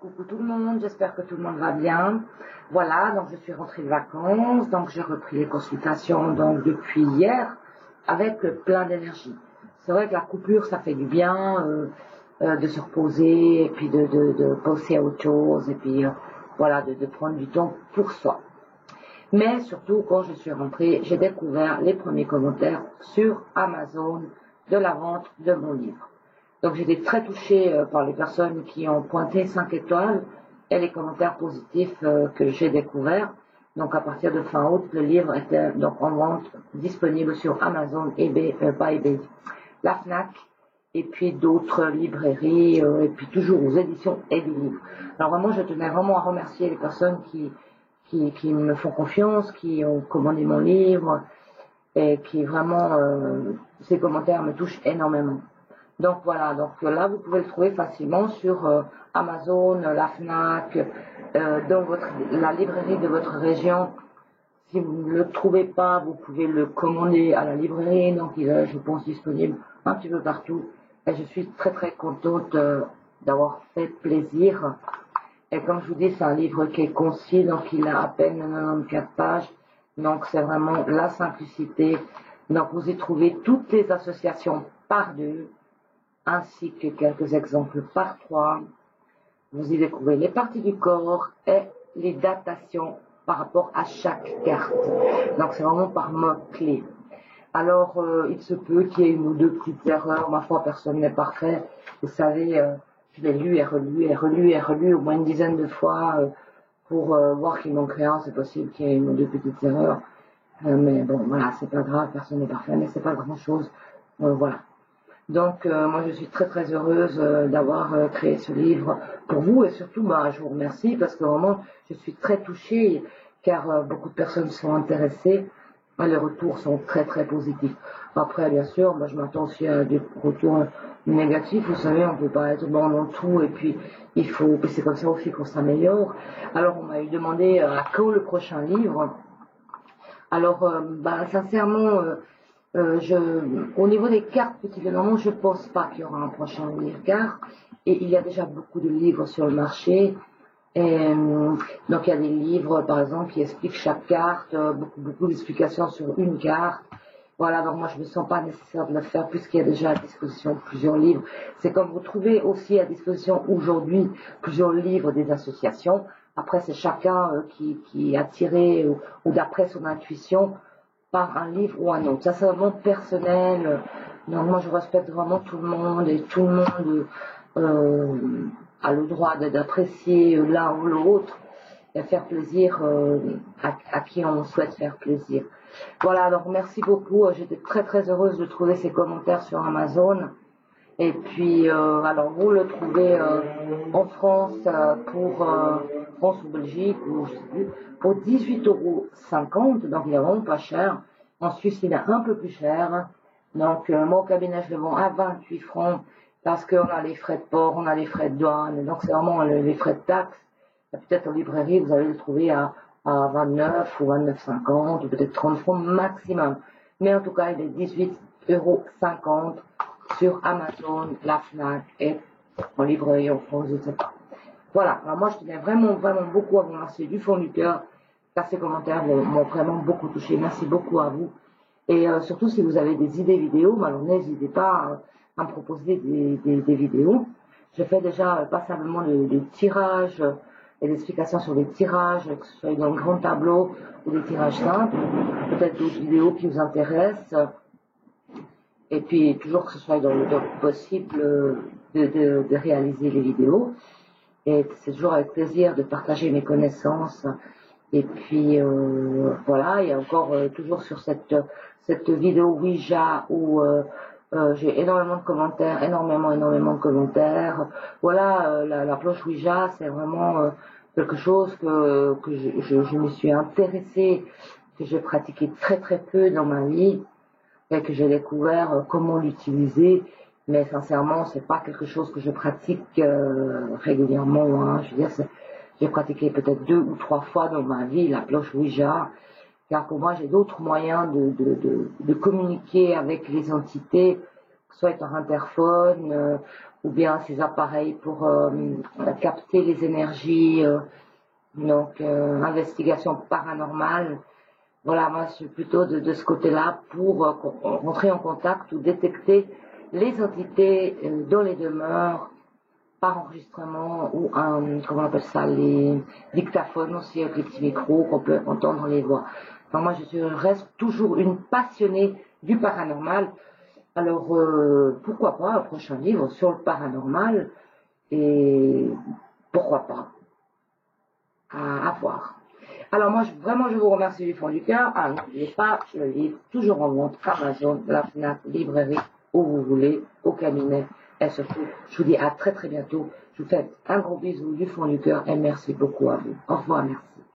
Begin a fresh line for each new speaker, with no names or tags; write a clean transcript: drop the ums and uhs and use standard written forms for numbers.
Coucou tout le monde, j'espère que tout le monde va bien. Voilà, donc je suis rentrée de vacances, donc j'ai repris les consultations donc depuis hier avec plein d'énergie. C'est vrai que la coupure, ça fait du bien de se reposer et puis de penser à autre chose et puis voilà, de prendre du temps pour soi. Mais surtout, quand je suis rentrée, j'ai découvert les premiers commentaires sur Amazon de la vente de mon livre. Donc j'étais très touchée par les personnes qui ont pointé 5 étoiles et les commentaires positifs que j'ai découverts. Donc à partir de fin août, le livre était donc en vente disponible sur Amazon, eBay, pas eBay, la Fnac et puis d'autres librairies et puis toujours aux éditions et des livres. Alors vraiment, je tenais vraiment à remercier les personnes qui me font confiance, qui ont commandé mon livre et qui vraiment, ces commentaires me touchent énormément. Donc voilà, donc là vous pouvez le trouver facilement sur Amazon, la Fnac, dans la librairie de votre région. Si vous ne le trouvez pas, vous pouvez le commander à la librairie, donc il est, je pense, disponible un petit peu partout. Et je suis très très contente d'avoir fait plaisir. Et comme je vous dis, c'est un livre qui est concis, donc il a à peine 94 pages. Donc c'est vraiment la simplicité. Donc vous y trouvez toutes les associations par deux, ainsi que quelques exemples par trois. Vous y découvrez les parties du corps et les datations par rapport à chaque carte. Donc c'est vraiment par mots-clés. Alors il se peut qu'il y ait une ou deux petites erreurs. Ma foi, personne n'est parfait. Vous savez, je l'ai lu et relu et relu et relu au moins une dizaine de fois pour voir qu'il manque rien. C'est possible qu'il y ait une ou deux petites erreurs. Mais bon, voilà, c'est pas grave, personne n'est parfait, mais c'est pas grand-chose. Voilà. Donc moi je suis très très heureuse d'avoir créé ce livre pour vous et surtout je vous remercie parce que vraiment je suis très touchée car beaucoup de personnes sont intéressées et les retours sont très très positifs. Après bien sûr, moi je m'attends aussi à des retours négatifs, vous savez, on peut pas être bon dans tout et puis c'est comme ça aussi qu'on s'améliore. Alors on m'a demandé à quand le prochain livre. Alors sincèrement au niveau des cartes, petit élément, je pense pas qu'il y aura un prochain livre car et il y a déjà beaucoup de livres sur le marché. Et, donc il y a des livres par exemple qui expliquent chaque carte, beaucoup d'explications sur une carte. Voilà, donc moi je me sens pas nécessaire de le faire puisqu'il y a déjà à disposition plusieurs livres. C'est comme vous trouvez aussi à disposition aujourd'hui plusieurs livres des associations. Après c'est chacun qui est attiré ou d'après son intuition par un livre ou un autre. Ça, c'est vraiment personnel. Donc, moi, je respecte vraiment tout le monde et tout le monde a le droit d'apprécier l'un ou l'autre et faire plaisir à qui on souhaite faire plaisir. Voilà, donc merci beaucoup. J'étais très très heureuse de trouver ces commentaires sur Amazon. Et puis, alors vous le trouvez en France France ou Belgique, ou je sais plus, pour 18,50 €, donc il est vraiment pas cher. En Suisse, il est un peu plus cher. Donc, mon cabinet, je le vends à 28 francs parce qu'on a les frais de port, on a les frais de douane, donc c'est vraiment les frais de taxe. Peut-être en librairie, vous allez le trouver à 29 ou 29,50 ou peut-être 30 francs maximum. Mais en tout cas, il est 18,50 € sur Amazon, la Fnac et en librairie en France, je ne sais pas. Voilà, alors moi je tenais vraiment beaucoup à vous remercier du fond du cœur, car ces commentaires m'ont vraiment beaucoup touché. Merci beaucoup à vous. Et surtout si vous avez des idées vidéos, alors n'hésitez pas à me proposer des vidéos. Je fais déjà passablement des tirages et des explications sur les tirages, que ce soit dans le grand tableau ou des tirages simples. Peut-être d'autres vidéos qui vous intéressent. Et puis, toujours que ce soit dans le possible de réaliser les vidéos. Et c'est toujours avec plaisir de partager mes connaissances. Et puis, voilà, il y a encore toujours sur cette vidéo Ouija où j'ai énormément de commentaires, énormément de commentaires. Voilà, la planche Ouija, c'est vraiment quelque chose que je me suis intéressée, que j'ai pratiqué très très peu dans ma vie. Et que j'ai découvert comment l'utiliser, mais sincèrement, c'est pas quelque chose que je pratique régulièrement. Hein. Je veux dire, j'ai pratiqué peut-être 2 ou 3 fois dans ma vie la cloche Ouija, car pour moi, j'ai d'autres moyens de communiquer avec les entités, soit par interphone, ou bien ces appareils pour capter les énergies, investigation paranormale. Voilà, moi je suis plutôt de ce côté-là pour rentrer en contact ou détecter les entités dans les demeures par enregistrement ou comment on appelle ça, les dictaphones aussi avec les petits micros qu'on peut entendre les voix. Enfin, moi je reste toujours une passionnée du paranormal. Alors pourquoi pas un prochain livre sur le paranormal et pourquoi pas à voir. Alors moi vraiment je vous remercie du fond du cœur. Ah, n'oubliez pas le livre toujours en vente, Amazon, la FNAC, librairie, où vous voulez, au cabinet. Et surtout, je vous dis à très très bientôt. Je vous fais un gros bisou du fond du cœur et merci beaucoup à vous. Au revoir, merci.